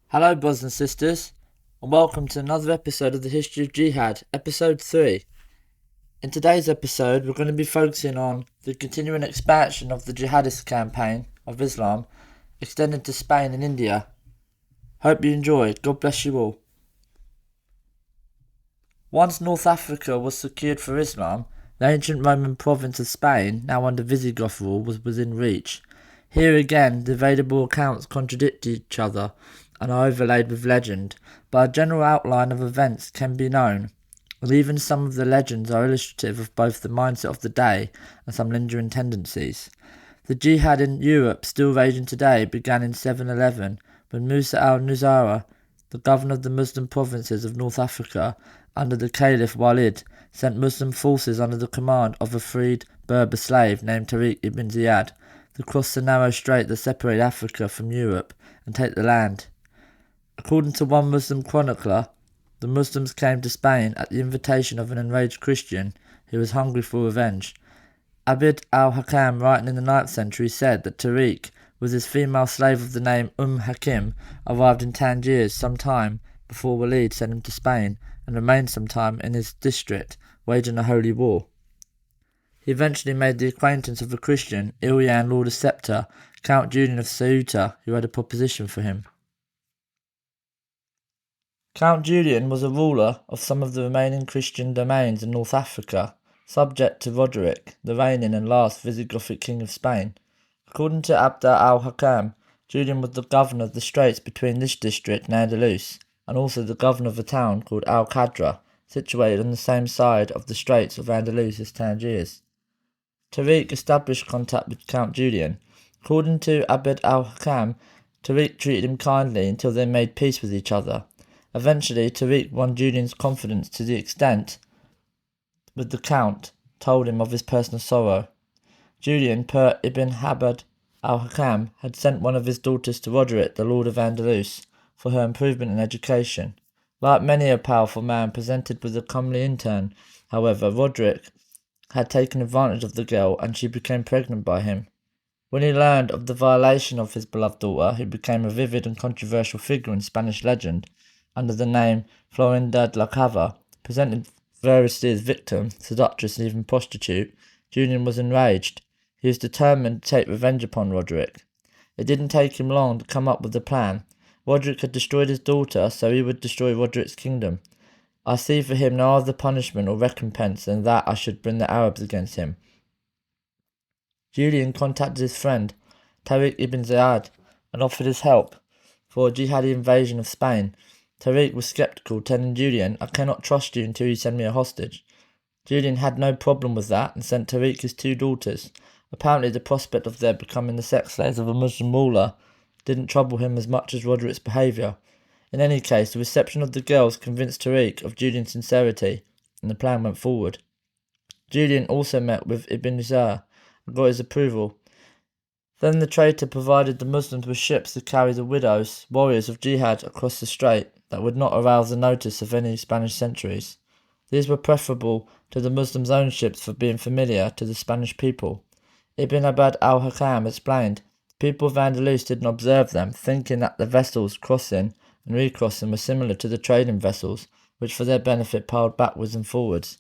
Hello, brothers and sisters, and welcome to another episode of the History of Jihad, episode 3. In today's episode, we're going to be focusing on the continuing expansion of the jihadist campaign of Islam, extending to Spain and India. Hope you enjoy. God bless you all. Once North Africa was secured for Islam, the ancient Roman province of Spain, now under Visigoth rule, was within reach. Here again, debatable accounts contradict each other and are overlaid with legend, but a general outline of events can be known, and even some of the legends are illustrative of both the mindset of the day and some lingering tendencies. The jihad in Europe, still raging today, began in 711 when Musa al-Nuzara, the governor of the Muslim provinces of North Africa, under the Caliph Walid, sent Muslim forces under the command of a freed Berber slave named Tariq ibn Ziyad to cross the narrow strait that separated Africa from Europe and take the land. According to one Muslim chronicler, the Muslims came to Spain at the invitation of an enraged Christian who was hungry for revenge. Abd al-Hakam, writing in the 9th century, said that Tariq, with his female slave of the name Hakim, arrived in Tangiers some time before Walid sent him to Spain and remained some time in his district, waging a holy war. He eventually made the acquaintance of a Christian, Ilyan Lord of Scepter, Count Julian of Ceuta, who had a proposition for him. Count Julian was a ruler of some of the remaining Christian domains in North Africa, subject to Roderick, the reigning and last Visigothic king of Spain. According to Abd al-Hakam, Julian was the governor of the straits between this district and Andalus, and also the governor of a town called Al-Qadra, situated on the same side of the straits of Andalus as Tangiers. Tariq established contact with Count Julian. According to Abd al-Hakam, Tariq treated him kindly until they made peace with each other. Eventually, Tariq won Julian's confidence to the extent that the Count told him of his personal sorrow. Julian, per Ibn Abd al-Hakam, had sent one of his daughters to Roderick, the Lord of Andalus, for her improvement in education. Like many a powerful man presented with a comely intern, however, Roderick had taken advantage of the girl and she became pregnant by him. When he learned of the violation of his beloved daughter, who became a vivid and controversial figure in Spanish legend, under the name Florinda de la Cava, presented variously as victim, seductress and even prostitute, Julian was enraged. He was determined to take revenge upon Roderick. It didn't take him long to come up with a plan. Roderick had destroyed his daughter, so he would destroy Roderick's kingdom. I see for him no other punishment or recompense than that I should bring the Arabs against him. Julian contacted his friend, Tariq ibn Ziyad, and offered his help for a jihadi invasion of Spain. Tariq was sceptical, telling Julian, "I cannot trust you until you send me a hostage." Julian had no problem with that and sent Tariq his 2 daughters. Apparently the prospect of their becoming the sex slaves of a Muslim ruler didn't trouble him as much as Roderick's behaviour. In any case, the reception of the girls convinced Tariq of Julian's sincerity, and the plan went forward. Julian also met with Ibn Ziyad and got his approval. Then the traitor provided the Muslims with ships to carry the widows, warriors of jihad, across the strait that would not arouse the notice of any Spanish sentries. These were preferable to the Muslims' own ships for being familiar to the Spanish people. Ibn Abd al-Hakam explained, the people of Andalus didn't observe them, thinking that the vessels crossing and recrossing were similar to the trading vessels, which for their benefit piled backwards and forwards.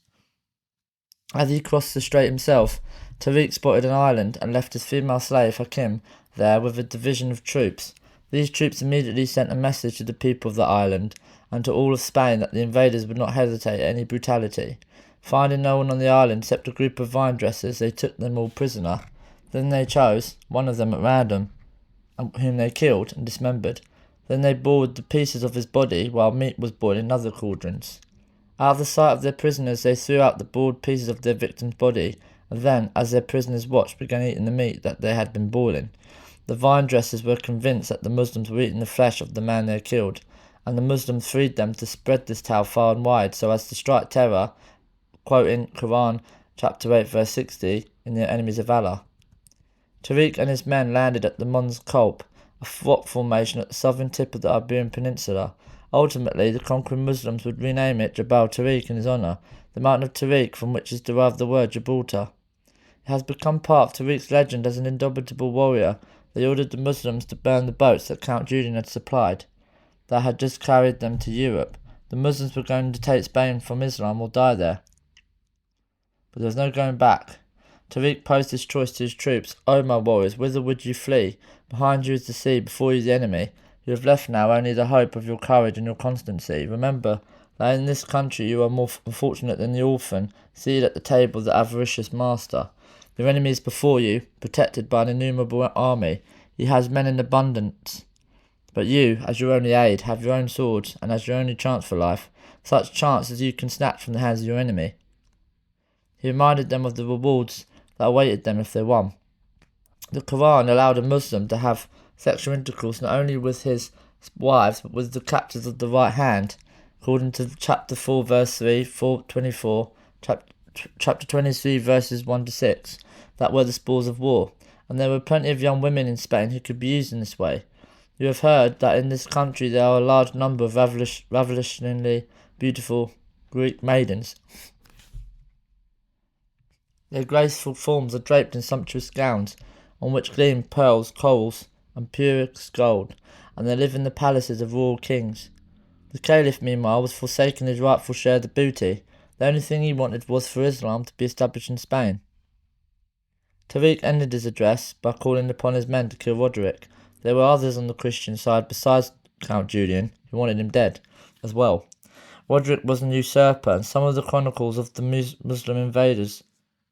As he crossed the strait himself, Tariq spotted an island and left his female slave Hakim there with a division of troops. These troops immediately sent a message to the people of the island and to all of Spain that the invaders would not hesitate at any brutality. Finding no one on the island except a group of vine dressers, they took them all prisoner. Then they chose one of them at random, whom they killed and dismembered. Then they boiled the pieces of his body while meat was boiled in other cauldrons. Out of the sight of their prisoners, they threw out the boiled pieces of their victim's body, and then, as their prisoners watched, began eating the meat that they had been boiling. The vine dressers were convinced that the Muslims were eating the flesh of the man they had killed, and the Muslims freed them to spread this tale far and wide so as to strike terror, quoting Quran chapter 8 verse 60, in the enemies of Allah. Tariq and his men landed at the Mons Kolp, a rock formation at the southern tip of the Iberian Peninsula. Ultimately, the conquering Muslims would rename it Jabal Tariq in his honour, the mountain of Tariq from which is derived the word Gibraltar. It has become part of Tariq's legend as an indomitable warrior. They ordered the Muslims to burn the boats that Count Julian had supplied. that had just carried them to Europe. The Muslims were going to take Spain from Islam or die there. But there was no going back. Tariq posed his choice to his troops. "O my warriors, whither would you flee? Behind you is the sea, before you the enemy. You have left now only the hope of your courage and your constancy. Remember that in this country you are more fortunate than the orphan, seated at the table of the avaricious master. Your enemy is before you, protected by an innumerable army. He has men in abundance. But you, as your only aid, have your own swords, and as your only chance for life, such chance as you can snatch from the hands of your enemy." He reminded them of the rewards that awaited them if they won. The Quran allowed a Muslim to have sexual intercourse not only with his wives, but with the captors of the right hand, according to chapter 4, verse 3, 424, chapter 23, verses 1 to 6, that were the spoils of war, and there were plenty of young women in Spain who could be used in this way. You have heard that in this country there are a large number of ravishingly beautiful Greek maidens. Their graceful forms are draped in sumptuous gowns, on which gleam pearls, corals, and purest gold, and they live in the palaces of royal kings. The Caliph, meanwhile, was forsaking his rightful share of the booty. The only thing he wanted was for Islam to be established in Spain. Tariq ended his address by calling upon his men to kill Roderick. There were others on the Christian side besides Count Julian, who wanted him dead, as well. Roderick was an usurper, and some of the chronicles of the Muslim invaders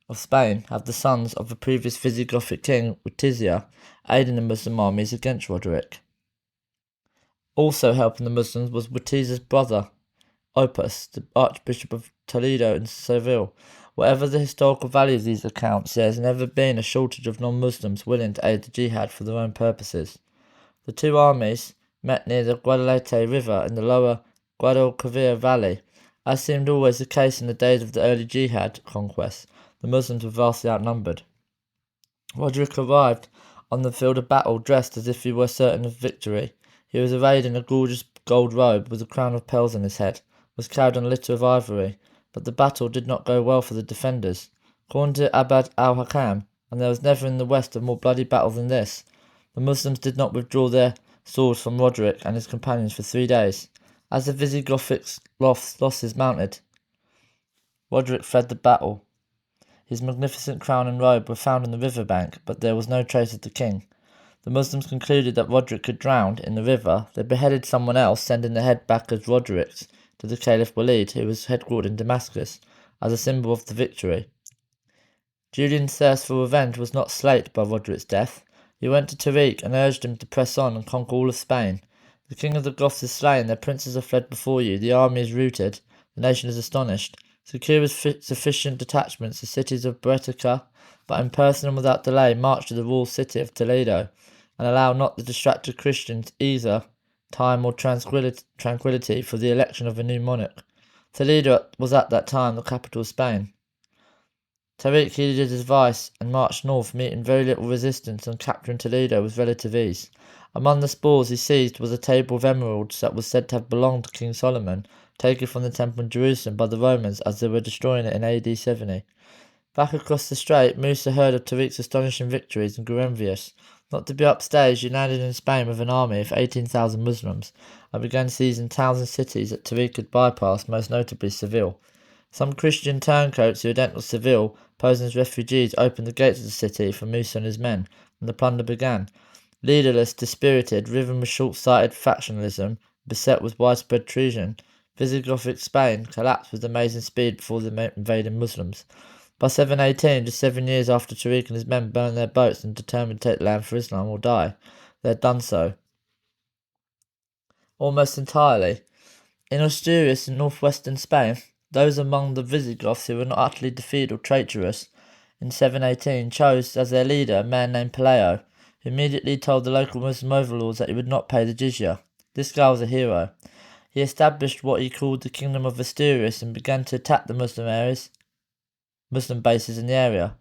of Spain have the sons of the previous Visigothic king, Witizia, aiding the Muslim armies against Roderick. Also helping the Muslims was Witizia's brother, Opus, the Archbishop of Toledo and Seville. Whatever the historical value of these accounts, there has never been a shortage of non-Muslims willing to aid the jihad for their own purposes. The two armies met near the Guadalete River in the lower Guadalquivir Valley. As seemed always the case in the days of the early jihad conquests, the Muslims were vastly outnumbered. Roderick arrived on the field of battle dressed as if he were certain of victory. He was arrayed in a gorgeous gold robe with a crown of pearls on his head, was carried on a litter of ivory, but the battle did not go well for the defenders. According to Abd al-Hakam, and there was never in the West a more bloody battle than this, the Muslims did not withdraw their swords from Roderick and his companions for 3 days. As the Visigothic losses mounted, Roderick fled the battle. His magnificent crown and robe were found on the river bank, but there was no trace of the king. The Muslims concluded that Roderick had drowned in the river. They beheaded someone else, sending the head back as Roderick's to the Caliph Walid, who was headquartered in Damascus, as a symbol of the victory. Julian's thirst for revenge was not slaked by Roderick's death. He went to Tariq and urged him to press on and conquer all of Spain. "The king of the Goths is slain, their princes have fled before you, the army is routed, the nation is astonished. Secure with sufficient detachments the cities of Bretica, but in person and without delay march to the royal city of Toledo, and allow not the distracted Christians either time or tranquillity for the election of a new monarch." Toledo was at that time the capital of Spain. Tariq heeded his advice and marched north, meeting very little resistance and capturing Toledo with relative ease. Among the spoils he seized was a table of emeralds that was said to have belonged to King Solomon, taken from the temple in Jerusalem by the Romans as they were destroying it in AD 70. Back across the strait, Musa heard of Tariq's astonishing victories and grew envious. Not to be upstaged, he landed in Spain with an army of 18,000 Muslims and began seizing towns and cities that Tariq had bypassed, most notably Seville. Some Christian turncoats who had entered Seville, posing as refugees, opened the gates of the city for Musa and his men, and the plunder began. Leaderless, dispirited, riven with short-sighted factionalism, beset with widespread treason, Visigothic Spain collapsed with amazing speed before the invading Muslims. By 718, just 7 years after Tariq and his men burned their boats and determined to take the land for Islam or die, they had done so almost entirely. In Asturias in northwestern Spain, those among the Visigoths who were not utterly defeated or traitorous in 718 chose as their leader a man named Pelayo, who immediately told the local Muslim overlords that he would not pay the jizya. This guy was a hero. He established what he called the Kingdom of Asturias and began to attack the Muslim bases in the area.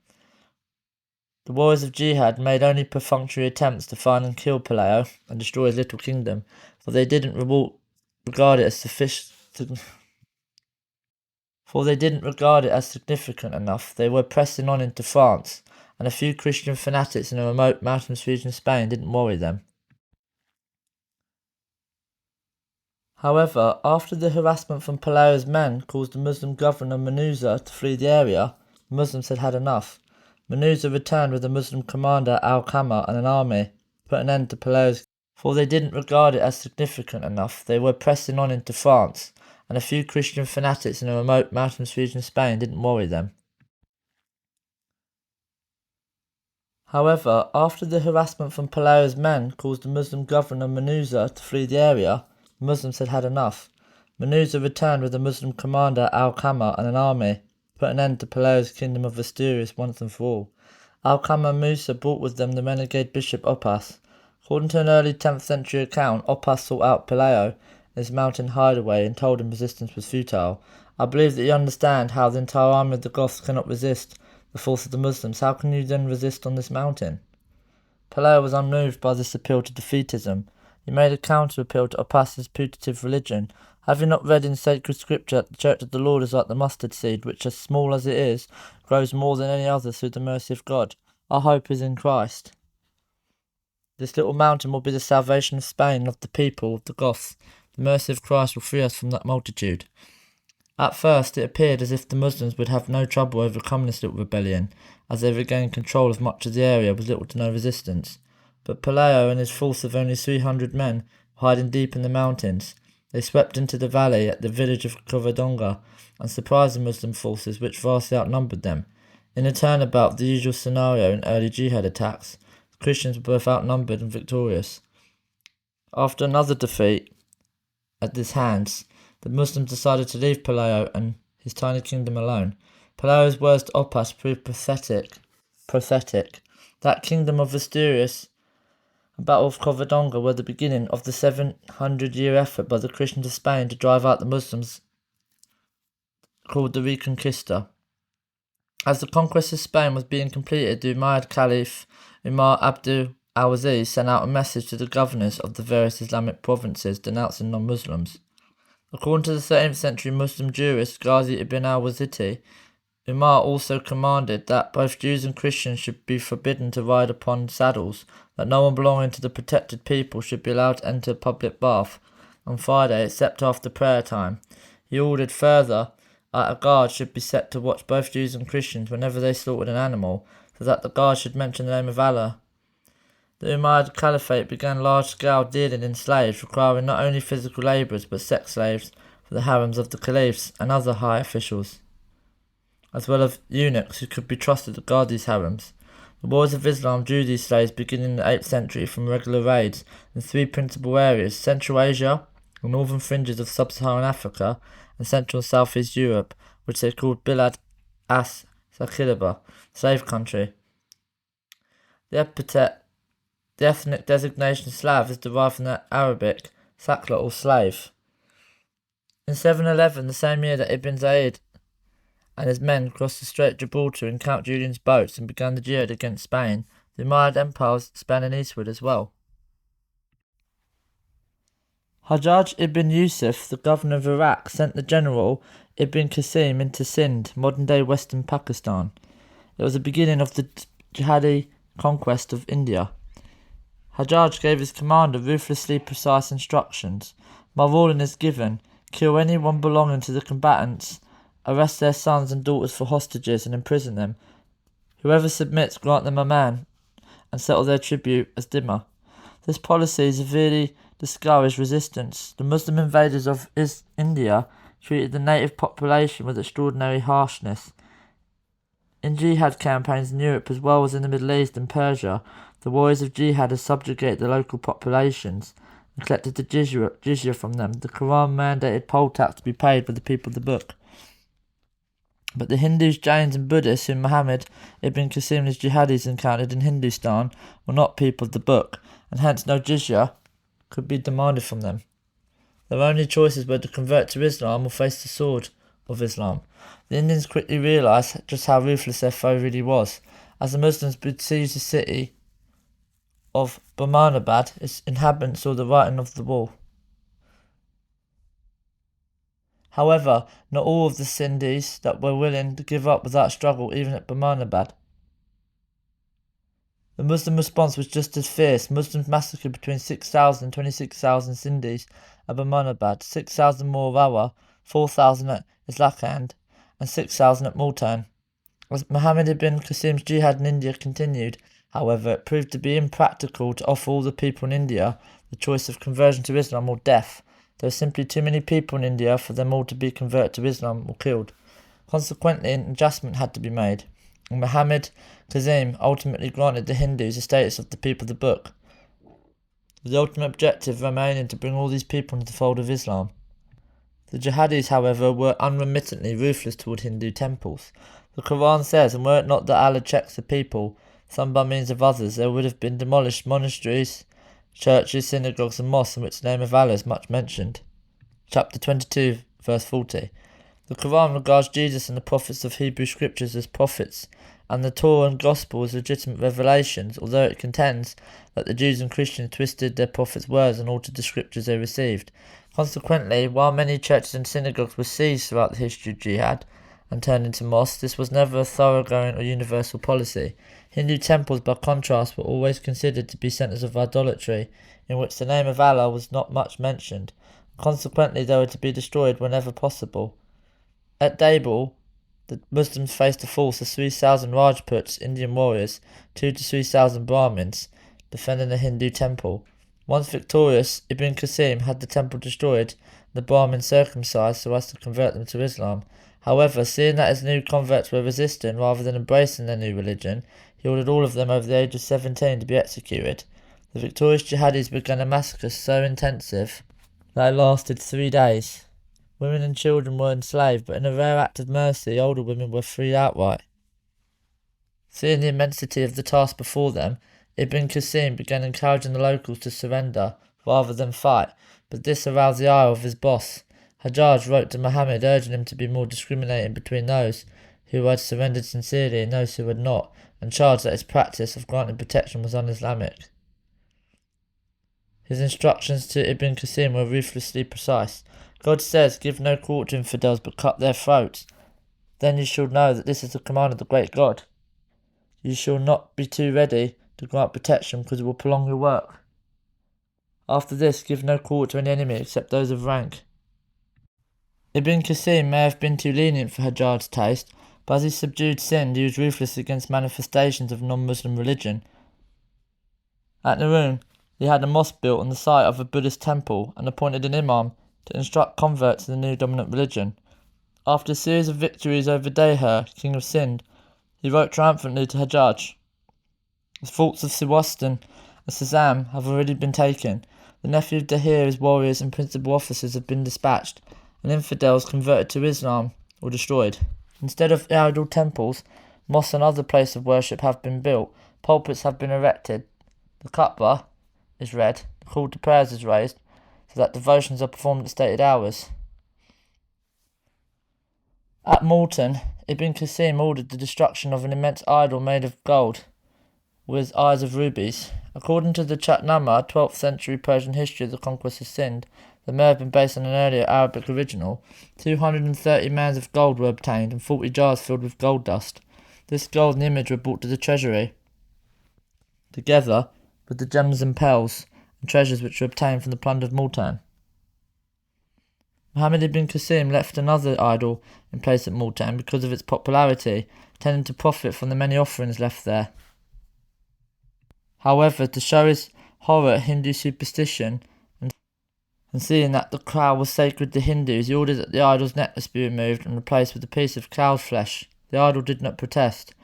The warriors of jihad made only perfunctory attempts to find and kill Pelayo and destroy his little kingdom, for they didn't regard it as significant enough. They were pressing on into France, and a few Christian fanatics in a remote mountainous region of Spain didn't worry them. However, after the harassment from Pelayo's men caused the Muslim governor Manuza to flee the area, the Muslims had had enough. Manuza returned with the Muslim commander Al-Qamar and an army to put an end to Pelayo's, for they didn't regard it as significant enough. They were pressing on into France, and a few Christian fanatics in a remote mountainous region of Spain didn't worry them. However, after the harassment from Pelayo's men caused the Muslim governor Manuza to flee the area, the Muslims had had enough. Manuza returned with the Muslim commander Al-Qamar and an army to put an end to Pelayo's kingdom of Asturias once and for all. Al-Qamar Musa brought with them the renegade bishop Oppas. According to an early 10th century account, Oppas sought out Pelayo in his mountain hideaway and told him resistance was futile. I believe that you understand how the entire army of the Goths cannot resist the force of the Muslims. How can you then resist on this mountain? Pelayo was unmoved by this appeal to defeatism. He made a counter-appeal to Oppas's putative religion. Have you not read in sacred scripture that the church of the Lord is like the mustard seed, which, as small as it is, grows more than any other through the mercy of God? Our hope is in Christ. This little mountain will be the salvation of Spain and of the people, of the Goths. The mercy of Christ will free us from that multitude. At first, it appeared as if the Muslims would have no trouble overcoming this little rebellion, as they regained control of much of the area with little to no resistance. But Pelayo and his force of only 300 men were hiding deep in the mountains. They swept into the valley at the village of Covadonga and surprised the Muslim forces, which vastly outnumbered them. In a turnabout, the usual scenario in early jihad attacks, the Christians were both outnumbered and victorious. After another defeat at his hands, the Muslims decided to leave Pelayo and his tiny kingdom alone. Pelayo's words to Oppas proved pathetic. That kingdom of Asturias and Battle of Covadonga were the beginning of the 700-year effort by the Christians of Spain to drive out the Muslims, called the Reconquista. As the conquest of Spain was being completed, the Umayyad Caliph Umar Abdul al-Aziz sent out a message to the governors of the various Islamic provinces denouncing non-Muslims. According to the 13th century Muslim jurist Ghazi ibn al-Waziti, Umar also commanded that both Jews and Christians should be forbidden to ride upon saddles, that no one belonging to the protected people should be allowed to enter a public bath on Friday except after prayer time. He ordered further that a guard should be set to watch both Jews and Christians whenever they slaughtered an animal, so that the guard should mention the name of Allah. The Umayyad Caliphate began large-scale dealing in slaves, requiring not only physical labourers but sex slaves for the harems of the caliphs and other high officials, as well as eunuchs who could be trusted to guard these harems. The wars of Islam drew these slaves beginning in the 8th century from regular raids in three principal areas: Central Asia, the northern fringes of sub-Saharan Africa, and Central and Southeast Europe, which they called Bilad as-Sakilaba, slave country. The ethnic designation Slav is derived from the Arabic sakla, or slave. In 711, the same year that Ibn Zayd and his men crossed the Strait of Gibraltar in Count Julian's boats and began the jihad against Spain, the Umayyad Empire was expanding eastward as well. Hajjaj ibn Yusuf, the governor of Iraq, sent the general Ibn Qasim into Sindh, modern-day western Pakistan. It was the beginning of the jihadi conquest of India. Hajjaj gave his commander ruthlessly precise instructions. My ruling is given: kill anyone belonging to the combatants, arrest their sons and daughters for hostages and imprison them. Whoever submits, grant them a man and settle their tribute as dhimma. This policy severely discouraged resistance. The Muslim invaders of India treated the native population with extraordinary harshness. In jihad campaigns in Europe as well as in the Middle East and Persia, the warriors of jihad had subjugated the local populations and collected the jizya from them. The Quran mandated poll tax to be paid by the people of the book. But the Hindus, Jains and Buddhists whom Muhammad ibn Qasim and his jihadis encountered in Hindustan were not people of the book, and hence no jizya could be demanded from them. Their only choices were to convert to Islam or face the sword of Islam. The Indians quickly realised just how ruthless their foe really was. As the Muslims besieged the city of Bahmanabad, its inhabitants saw the writing of the wall. However, not all of the Sindhis that were willing to give up without struggle even at Bahmanabad. The Muslim response was just as fierce. Muslims massacred between 6,000 and 26,000 Sindhis at Bamanabad, 6,000 more Rawa, 4,000 at Islamic, and 6,000 at Multan. As Muhammad ibn Qasim's jihad in India continued, however, it proved to be impractical to offer all the people in India the choice of conversion to Islam or death. There were simply too many people in India for them all to be converted to Islam or killed. Consequently, an adjustment had to be made, and Muhammad Qasim ultimately granted the Hindus the status of the people of the book, with the ultimate objective remaining to bring all these people into the fold of Islam. The jihadis, however, were unremittingly ruthless toward Hindu temples. The Quran says, and were it not that Allah checks the people, some by means of others, there would have been demolished monasteries, churches, synagogues and mosques in which the name of Allah is much mentioned. Chapter 22, verse 40. The Quran regards Jesus and the prophets of Hebrew scriptures as prophets, and the Torah and Gospel as legitimate revelations, although it contends that the Jews and Christians twisted their prophets' words and altered the scriptures they received. Consequently, while many churches and synagogues were seized throughout the history of jihad and turned into mosques, this was never a thoroughgoing or universal policy. Hindu temples, by contrast, were always considered to be centres of idolatry, in which the name of Allah was not much mentioned. Consequently, they were to be destroyed whenever possible. At Daybal, the Muslims faced a force of 3,000 Rajputs, Indian warriors, 2,000 to 3,000 Brahmins, defending the Hindu temple. Once victorious, Ibn Qasim had the temple destroyed, and the Brahmins circumcised so as to convert them to Islam. However, seeing that his new converts were resisting rather than embracing their new religion, he ordered all of them over the age of 17 to be executed. The victorious jihadis began a massacre so intensive that it lasted 3 days. Women and children were enslaved, but in a rare act of mercy, older women were freed outright. Seeing the immensity of the task before them, Ibn Qasim began encouraging the locals to surrender rather than fight, but this aroused the ire of his boss. Hajjaj wrote to Muhammad urging him to be more discriminating between those who had surrendered sincerely and those who had not, and charged that his practice of granting protection was un-Islamic. His instructions to Ibn Qasim were ruthlessly precise. God says, "Give no quarter to infidels, but cut their throats. Then you shall know that this is the command of the great God. You shall not be too ready to grant protection, because it will prolong your work. After this, give no quarter to any enemy except those of rank." Ibn Qasim may have been too lenient for Hajjaj's taste, but as he subdued Sindh, he was ruthless against manifestations of non-Muslim religion. At Naroon, he had a mosque built on the site of a Buddhist temple and appointed an imam to instruct converts to the new dominant religion. After a series of victories over Deher, king of Sindh, he wrote triumphantly to Hajjaj, "The forts of Siwastan and Sazam have already been taken. The nephew of Deher, his warriors and principal officers have been dispatched, and infidels converted to Islam or destroyed. Instead of idol temples, mosques and other places of worship have been built, pulpits have been erected, the Kaaba is read, the call to prayers is raised, so that devotions are performed at stated hours." At Multan, Ibn Qasim ordered the destruction of an immense idol made of gold, with eyes of rubies. According to the Chatnama, 12th century Persian history of the conquest of Sindh, that may have been based on an earlier Arabic original, 230 mans of gold were obtained and 40 jars filled with gold dust. This gold and image were brought to the treasury, together with the gems and pearls and treasures which were obtained from the plunder of Multan. Muhammad ibn Qasim left another idol in place at Multan because of its popularity, intending to profit from the many offerings left there. However, to show his horror at Hindu superstition and seeing that the cow was sacred to Hindus, he ordered that the idol's necklace be removed and replaced with a piece of cow's flesh. The idol did not protest.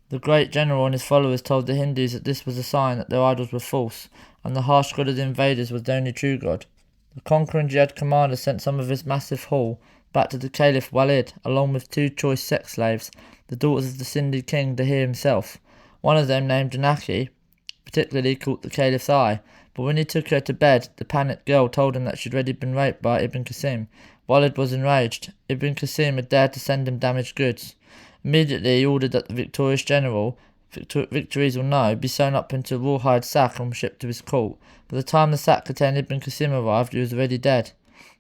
The great general and his followers told the Hindus that this was a sign that their idols were false, and the harsh god of the invaders was the only true god. The conquering jihad commander sent some of his massive haul back to the Caliph Walid, along with 2 choice sex slaves, the daughters of the Sindhi king Dahir himself. One of them, named Janaki, particularly caught the Caliph's eye, but when he took her to bed, the panicked girl told him that she'd already been raped by Ibn Qasim. Walid was enraged. Ibn Qasim had dared to send him damaged goods. Immediately he ordered that the victorious general, victories or no, be sewn up into a rawhide sack and shipped to his court. By the time the sack containing Ibn Qasim arrived, he was already dead.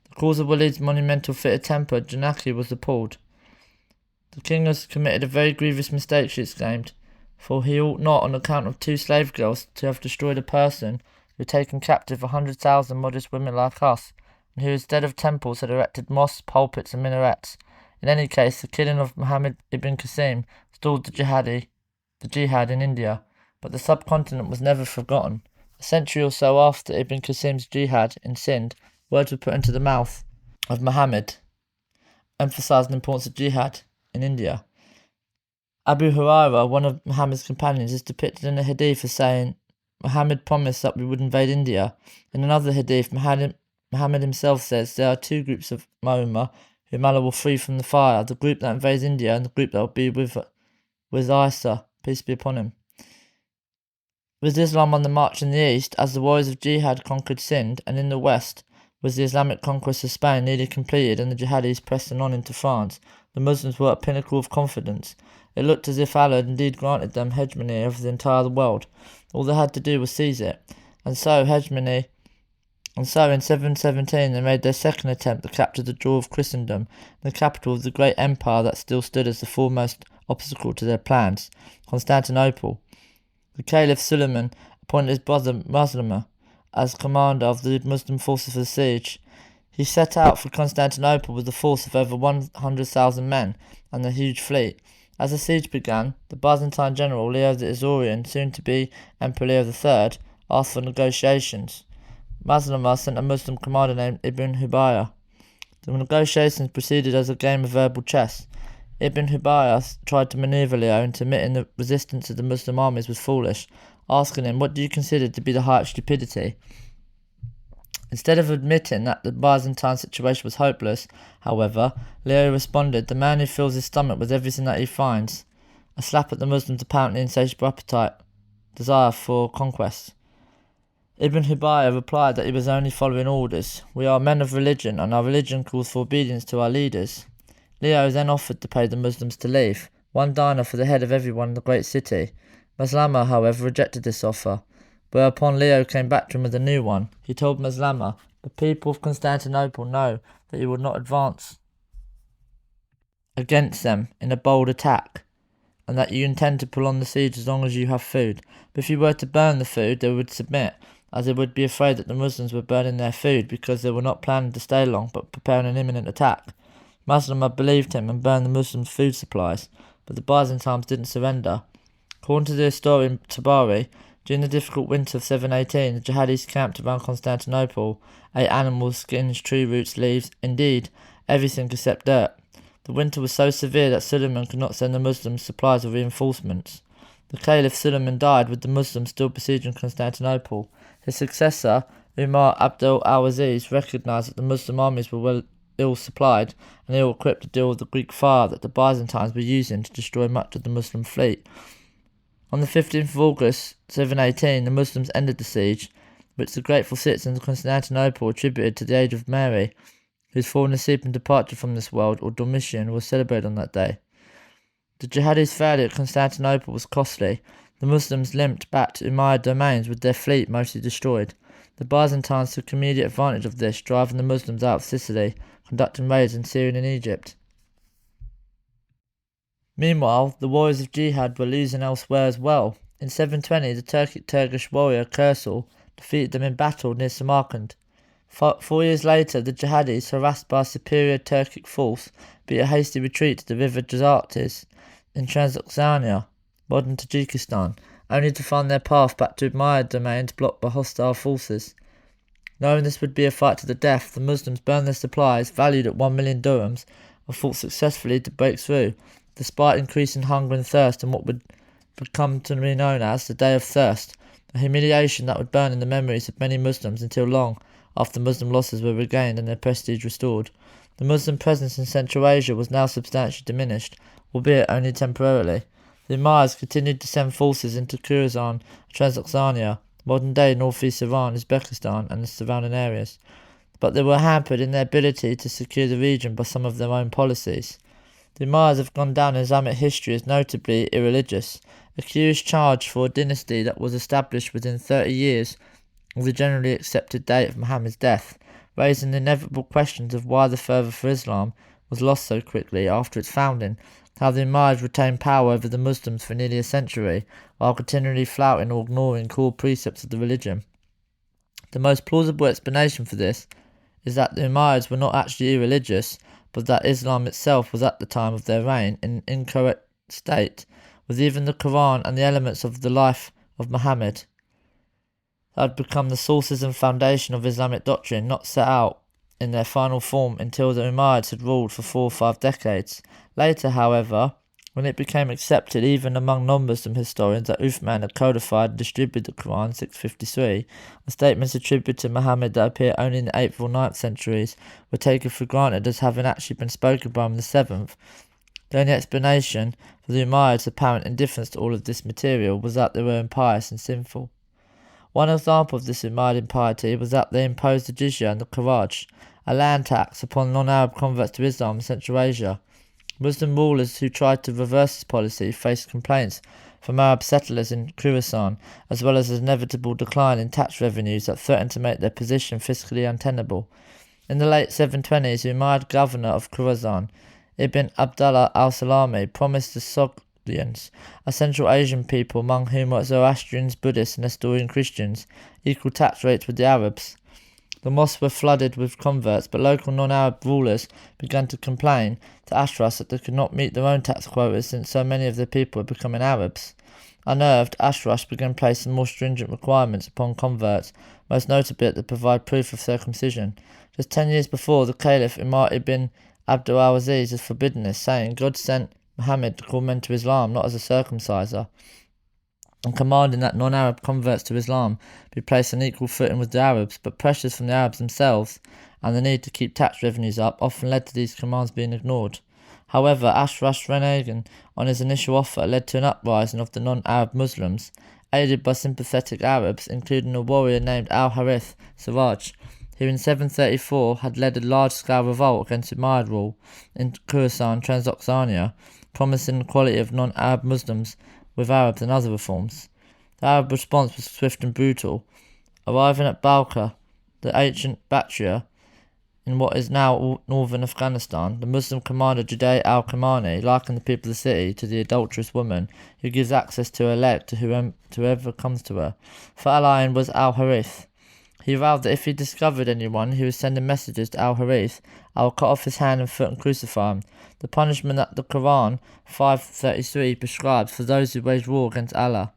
The cause of Walid's monumental fit of temper, Janaki, was appalled. "The king has committed a very grievous mistake," she exclaimed. for he ought not, on account of 2 slave girls, to have destroyed a person who had taken captive 100,000 modest women like us, and who instead of temples had erected mosques, pulpits, and minarets. In any case, the killing of Muhammad ibn Qasim stalled the jihad in India, but the subcontinent was never forgotten. A century or so after Ibn Qasim's jihad in Sindh, words were put into the mouth of Muhammad, emphasising the importance of jihad in India. Abu Hurairah, one of Muhammad's companions, is depicted in a hadith as saying, Muhammad promised that we would invade India. In another hadith, Muhammad himself says there are 2 groups of my ummah whom Allah will free from the fire, the group that invades India and the group that will be with Isa, peace be upon him. With Islam on the march in the east, as the warriors of jihad conquered Sindh, and in the west, was the Islamic conquest of Spain nearly completed and the jihadis pressing on into France, the Muslims were at a pinnacle of confidence. It looked as if Allah had indeed granted them hegemony over the entire world. All they had to do was seize it. And so in 717 they made their second attempt to capture the jaw of Christendom, the capital of the great empire that still stood as the foremost obstacle to their plans, Constantinople. The Caliph Suleiman appointed his brother Maslama as commander of the Muslim forces for the siege. He set out for Constantinople with a force of over 100,000 men and a huge fleet. As the siege began, the Byzantine general Leo the Isaurian, soon to be Emperor Leo III, asked for negotiations. Maslama sent a Muslim commander named Ibn Hubayr. The negotiations proceeded as a game of verbal chess. Ibn Hubayr tried to maneuver Leo into admitting the resistance of the Muslim armies was foolish, asking him, "What do you consider to be the height of stupidity?" Instead of admitting that the Byzantine situation was hopeless, however, Leo responded, "The man who fills his stomach with everything that he finds," a slap at the Muslims' apparently insatiable desire for conquest. Ibn Hubayr replied that he was only following orders. "We are men of religion, and our religion calls for obedience to our leaders." Leo then offered to pay the Muslims to leave, 1 dinar for the head of everyone in the great city. Maslama, however, rejected this offer, whereupon Leo came back to him with a new one. He told Maslama, "The people of Constantinople know that you would not advance against them in a bold attack, and that you intend to prolong the siege as long as you have food. But if you were to burn the food, they would submit, as they would be afraid that the Muslims were burning their food because they were not planning to stay long but preparing an imminent attack." Maslama believed him and burned the Muslims' food supplies, but the Byzantines didn't surrender. According to the historian Tabari, during the difficult winter of 718, the jihadis camped around Constantinople, ate animals, skins, tree roots, leaves, indeed, everything except dirt. The winter was so severe that Suleiman could not send the Muslims supplies or reinforcements. The Caliph Suleiman died with the Muslims still besieging Constantinople. His successor, Umar Abdul al-Aziz, recognised that the Muslim armies were ill-supplied and ill-equipped to deal with the Greek fire that the Byzantines were using to destroy much of the Muslim fleet. On the 15th of August 718, the Muslims ended the siege, which the grateful citizens of Constantinople attributed to the age of Mary, whose fallen asleep and departure from this world, or Domitian, was celebrated on that day. The jihadis' failure at Constantinople was costly. The Muslims limped back to Umayyad domains with their fleet mostly destroyed. The Byzantines took immediate advantage of this, driving the Muslims out of Sicily, conducting raids in Syria and in Egypt. Meanwhile, the warriors of jihad were losing elsewhere as well. In 720, the Turkish warrior Kursal defeated them in battle near Samarkand. 4 years later, the jihadis, harassed by a superior Turkic force, beat a hasty retreat to the river Jazatis in Transoxania, modern Tajikistan, only to find their path back to Umayyad domains blocked by hostile forces. Knowing this would be a fight to the death, the Muslims burned their supplies, valued at 1 million dirhams, and fought successfully to break through, despite increasing hunger and thirst in what would become to be known as the Day of Thirst, a humiliation that would burn in the memories of many Muslims until long after Muslim losses were regained and their prestige restored. The Muslim presence in Central Asia was now substantially diminished, albeit only temporarily. The Umayyads continued to send forces into Khorasan, Transoxania, modern-day northeast Iran, Uzbekistan, and the surrounding areas, but they were hampered in their ability to secure the region by some of their own policies. The Umayyads have gone down in Islamic history as notably irreligious, a curious charge for a dynasty that was established within 30 years of the generally accepted date of Muhammad's death, raising the inevitable questions of why the fervour for Islam was lost so quickly after its founding, how the Umayyads retained power over the Muslims for nearly a century, while continually flouting or ignoring core precepts of the religion. The most plausible explanation for this is that the Umayyads were not actually irreligious, but that Islam itself was at the time of their reign in an incorrect state, with even the Quran and the elements of the life of Muhammad that had become the sources and foundation of Islamic doctrine not set out in their final form until the Umayyads had ruled for 4 or 5 decades. Later, however, when it became accepted even among non-Muslim historians that Uthman had codified and distributed the Quran 653, and statements attributed to Muhammad that appear only in the 8th or 9th centuries were taken for granted as having actually been spoken by him in the 7th. The only explanation for the Umayyads' apparent indifference to all of this material was that they were impious and sinful. One example of this Umayyad impiety was that they imposed the jizya and the kharaj, a land tax upon non-Arab converts to Islam in Central Asia. Muslim rulers who tried to reverse this policy faced complaints from Arab settlers in Khorasan, as well as an inevitable decline in tax revenues that threatened to make their position fiscally untenable. In the late 720s, the Umayyad governor of Khorasan, Ibn Abdullah al-Salami, promised the Sogdians, a Central Asian people among whom were Zoroastrians, Buddhists and Nestorian Christians, equal tax rates with the Arabs. The mosques were flooded with converts, but local non-Arab rulers began to complain to Ashras that they could not meet their own tax quotas since so many of their people were becoming Arabs. Unnerved, Ashras began placing more stringent requirements upon converts, most notably that they provide proof of circumcision. Just 10 years before, the Caliph Umar ibn Abdul Aziz had forbidden this, saying God sent Muhammad to call men to Islam, not as a circumciser, and commanding that non-Arab converts to Islam be placed on equal footing with the Arabs, but pressures from the Arabs themselves and the need to keep tax revenues up often led to these commands being ignored. However, Ashras' reneging on his initial offer led to an uprising of the non-Arab Muslims, aided by sympathetic Arabs, including a warrior named Al-Harith Siraj, who in 734 had led a large-scale revolt against Umayyad rule in Khorasan, Transoxania, promising equality of non-Arab Muslims with Arabs and other reforms. The Arab response was swift and brutal. Arriving at Balkha, the ancient Bactria, in what is now northern Afghanistan, the Muslim commander Juday al-Kamani likened the people of the city to the adulterous woman who gives access to her leg to whoever comes to her. For allying was Al-Harith. He vowed that if he discovered anyone who was sending messages to Al-Harith, I will cut off his hand and foot and crucify him, the punishment that the Quran 5:33 prescribes for those who wage war against Allah.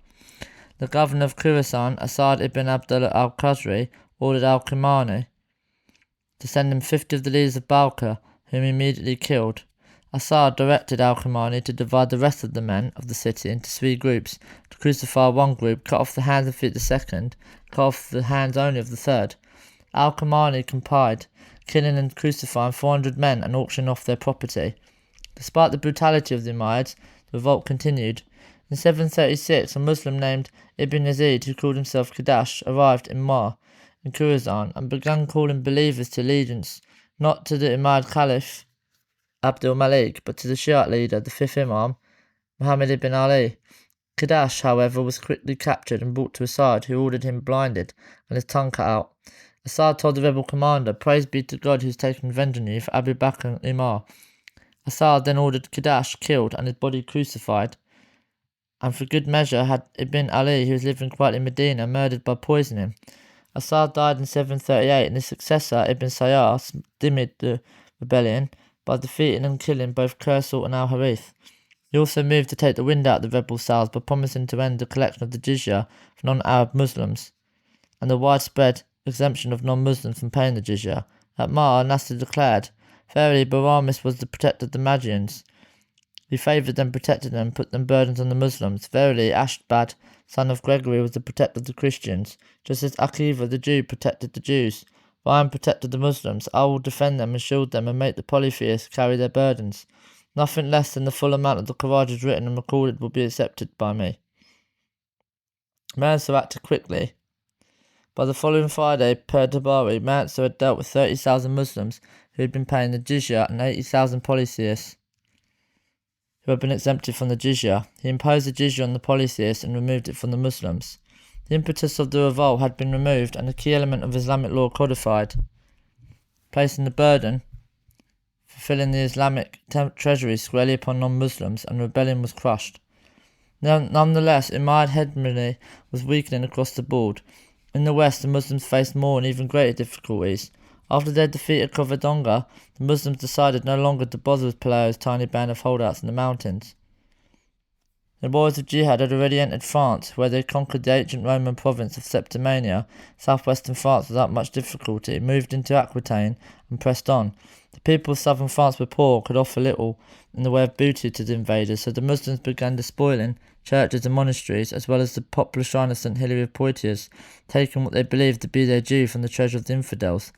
The governor of Khorasan, Asad ibn Abdullah al-Qadri, ordered al-Kamani to send him 50 of the leaders of Balkha, whom he immediately killed. Asad directed al-Kamani to divide the rest of the men of the city into 3 groups, to crucify one group, cut off the hands and feet of the second, cut off the hands only of the third. Al-Kamani complied, killing and crucifying 400 men and auctioning off their property. Despite the brutality of the Umayyads, the revolt continued. In 736, a Muslim named Ibn Yazid, who called himself Kadash, arrived in Mar, in Khorasan, and began calling believers to allegiance, not to the Umayyad Caliph Abdul Malik, but to the Shiite leader, the 5th Imam, Muhammad ibn Ali. Kadash, however, was quickly captured and brought to Asad, who ordered him blinded and his tongue cut out. Asad told the rebel commander, "Praise be to God who has taken revenge on you for Abu Bakr and Umar." Asad then ordered Kadash killed and his body crucified, and for good measure had Ibn Ali, who was living quietly in Medina, murdered by poisoning. Asad died in 738, and his successor, Ibn Sayyar, stemmed the rebellion by defeating and killing both Kursal and Al-Harith. He also moved to take the wind out of the rebel sails by promising to end the collection of the jizya for non-Arab Muslims, and the widespread exemption of non-Muslims from paying the jizya. At Mar, Nasser declared, "Verily, Baramis was the protector of the Magians. He favoured them, protected them, put them burdens on the Muslims. Verily, Ashbad, son of Gregory, was the protector of the Christians, just as Akiva the Jew protected the Jews. If I am protected the Muslims, I will defend them and shield them and make the polytheists carry their burdens. Nothing less than the full amount of the Qur'an written and recorded will be accepted by me." Mansur acted quickly. By the following Friday, per Tabari, Mansur had dealt with 30,000 Muslims who had been paying the jizya and 80,000 polytheists who had been exempted from the jizya. He imposed the jizya on the polytheists and removed it from the Muslims. The impetus of the revolt had been removed and a key element of Islamic law codified, placing the burden for filling the Islamic treasury squarely upon non-Muslims, and rebellion was crushed. Nonetheless, Umayyad hegemony was weakening across the board. In the west, the Muslims faced more and even greater difficulties. After their defeat at Covadonga, the Muslims decided no longer to bother with Pelayo's tiny band of holdouts in the mountains. The boys of Jihad had already entered France, where they conquered the ancient Roman province of Septimania, southwestern France, without much difficulty, moved into Aquitaine, and pressed on. The people of southern France were poor, could offer little in the way of booty to the invaders, so the Muslims began despoiling churches and monasteries, as well as the popular shrine of St. Hilary of Poitiers, taking what they believed to be their due from the treasure of the infidels.